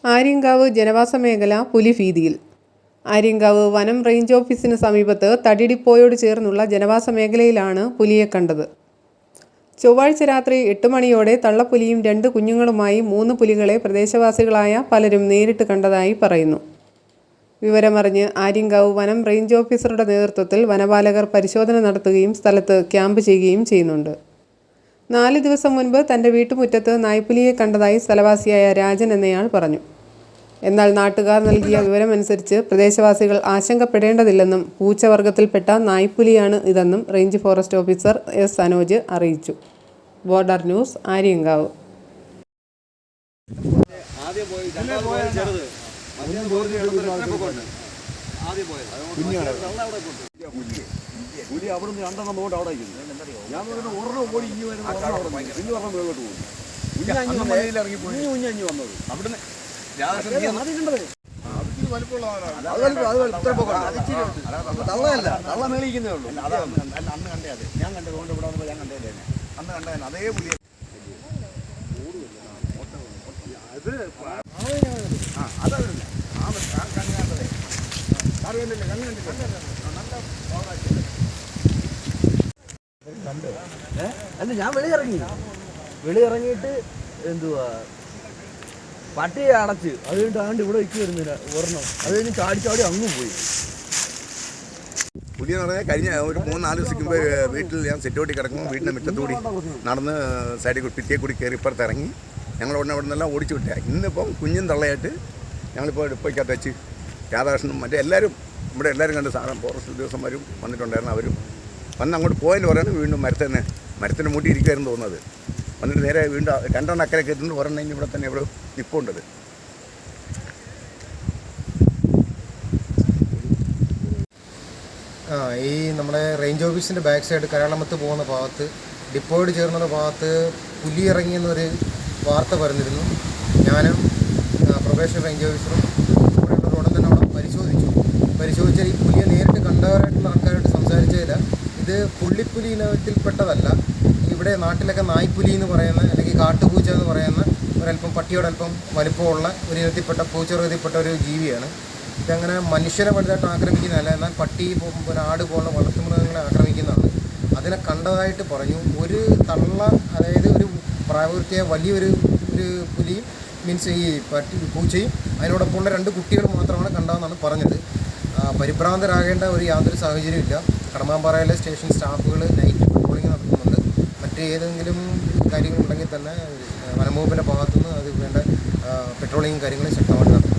ആര്യങ്കാവ് ജനവാസ മേഖല പുലിഭീതിയിൽ. ആര്യങ്കാവ് വനം റേഞ്ച് ഓഫീസിന് സമീപത്ത് തടിഡിപ്പോയോട് ചേർന്നുള്ള ജനവാസ മേഖലയിലാണ് പുലിയെ കണ്ടത്. ചൊവ്വാഴ്ച രാത്രി 8 മണിയോടെ തള്ളപ്പുലിയും 2 കുഞ്ഞുങ്ങളുമായി 3 പുലികളെ പ്രദേശവാസികളായ പലരും നേരിട്ട് കണ്ടതായി പറയുന്നു. വിവരമറിഞ്ഞ് ആര്യങ്കാവ് വനം റേഞ്ച് ഓഫീസറുടെ നേതൃത്വത്തിൽ വനപാലകർ പരിശോധന നടത്തുകയും സ്ഥലത്ത് ക്യാമ്പ് ചെയ്യുകയും ചെയ്യുന്നുണ്ട്. 4 ദിവസം മുൻപ് തൻ്റെ വീട്ടുമുറ്റത്ത് നായ്പ്പുലിയെ കണ്ടതായി സ്ഥലവാസിയായ രാജൻ എന്നയാൾ പറഞ്ഞു. എന്നാൽ നാട്ടുകാർ നൽകിയ വിവരമനുസരിച്ച് പ്രദേശവാസികൾ ആശങ്കപ്പെടേണ്ടതില്ലെന്നും പൂച്ചവർഗത്തിൽപ്പെട്ട നായ്പ്പുലിയാണ് ഇതെന്നും range forest officer S Anoj അറിയിച്ചു. Border news, Aryankavu. തള്ള മേളിക്കുന്നേ ഉള്ളൂ. അന്ന് കണ്ടേ അത് ഞാൻ കണ്ടത് കൊണ്ട് ഇവിടെ വന്നപ്പോൾ ഞാൻ കണ്ടതല്ലേ അന്ന് കണ്ടതന്നെ അതേ പുലിയ. അല്ല ഞാൻ വെളിയിറങ്ങിയിട്ട് എന്തുവാ പട്ടിയെ അടച്ച് അത് കഴിഞ്ഞിട്ട് ആണ്ട് ഇവിടെ വയ്ക്ക് വരുന്നില്ല ഒരെണ്ണം. അത് കഴിഞ്ഞ് ചാടി അങ്ങ് പോയി. പുലി എന്ന് പറഞ്ഞാൽ കഴിഞ്ഞ ഒരു 3-4 ദിവസത്തേക്ക് മുമ്പ് വീട്ടിൽ ഞാൻ സെറ്റോട്ടി കിടക്കുമ്പോൾ വീടിൻ്റെ മുറ്റത്തുകൂടി നടന്ന് സൈഡിൽ കൂടി ഭിത്തിയെ കൂടി കയറി ഇപ്പുറത്ത് ഇറങ്ങി ഞങ്ങൾ ഉടനെ അവിടെ നിന്നെല്ലാം ഓടിച്ചു വിട്ടേ. ഇന്നിപ്പം കുഞ്ഞും തള്ളയായിട്ട് ഞങ്ങളിപ്പോൾ ഡിപ്പോയ്ക്കകത്ത് വെച്ച് രാധാകൃഷ്ണനും മറ്റേ എല്ലാവരും ഇവിടെ എല്ലാവരും കണ്ട് സാധനം ഫോറസ്റ്റ് ഉദ്യോഗസ്ഥന്മാരും വന്നിട്ടുണ്ടായിരുന്നു. അവരും വന്ന് അങ്ങോട്ട് പോയെന്ന് പറയുന്നത് വീണ്ടും മരത്തിൻ്റെ മൂട്ടി ഇരിക്കുമായിരുന്നു തോന്നുന്നത്. വന്നിട്ട് നേരെ വീണ്ടും 2 അക്കരയൊക്കെ എത്തുന്നുണ്ട്. ഒരെണ്ണം ഇവിടെ തന്നെ ഇവിടെ നിൽപ്പുണ്ടത്. ഈ നമ്മുടെ റേഞ്ച് ഓഫീസിൻ്റെ ബാക്ക് സൈഡ് കരാളമത്ത് പോകുന്ന ഭാഗത്ത് ഡിപ്പോയോട് ചേർന്ന ഭാഗത്ത് പുലി ഇറങ്ങിയെന്നൊരു വാർത്ത പറഞ്ഞിരുന്നു. ഞാനും പ്രൊബേഷൻ റേഞ്ച് ഓഫീസറും ഇവിടെ ഉടൻ തന്നെ അവിടെ പരിശോധിച്ചാൽ ഈ പുലിയെ നേരിട്ട് കണ്ടവരായിട്ടുള്ള ആൾക്കാരായിട്ട് സംസാരിച്ചതില്ല. ഇത് പുള്ളിപ്പുലി ഇനത്തിൽപ്പെട്ടതല്ല. ഇവിടെ നാട്ടിലൊക്കെ നായ്പ്പുലി എന്ന് പറയുന്ന അല്ലെങ്കിൽ കാട്ടുപൂച്ച എന്ന് പറയുന്ന ഒരല്പം പട്ടിയോടൽപ്പം വലുപ്പമുള്ള ഒരു ഇനത്തിൽപ്പെട്ട പൂച്ചവർഗത്തിൽപ്പെട്ട ഒരു ജീവിയാണ്. ഇതങ്ങനെ മനുഷ്യരെ വലുതായിട്ട് ആക്രമിക്കുന്നതല്ല, എന്നാൽ പട്ടി ആട് പോലുള്ള വളർത്തുമൃഗങ്ങളെ ആക്രമിക്കുന്നതാണ്. അതിനെ കണ്ടതായിട്ട് പറഞ്ഞു. ഒരു തള്ള, അതായത് ഒരു പ്രായപൂർത്തിയായ വലിയൊരു പുലിയും മീൻസ് ഈ പൂച്ചയും അതിനോടൊപ്പമുള്ള 2 കുട്ടികൾ മാത്രമാണ് കണ്ടതെന്നാണ് പറഞ്ഞത്. പരിഭ്രാന്തരാകേണ്ട ഒരു യാതൊരു സാഹചര്യമില്ല. കടമ്പാമ്പാറയിലെ സ്റ്റേഷൻ സ്റ്റാഫുകൾ നൈറ്റ് പെട്രോളിംഗ് നടത്തുന്നുണ്ട്. ഏതെങ്കിലും കാര്യങ്ങളുണ്ടെങ്കിൽ തന്നെ വനംവകുപ്പിൻ്റെ ഭാഗത്തുനിന്ന് അത് വേണ്ട പെട്രോളിങ്ങും കാര്യങ്ങളും ശക്തമായിട്ട് നടത്തും.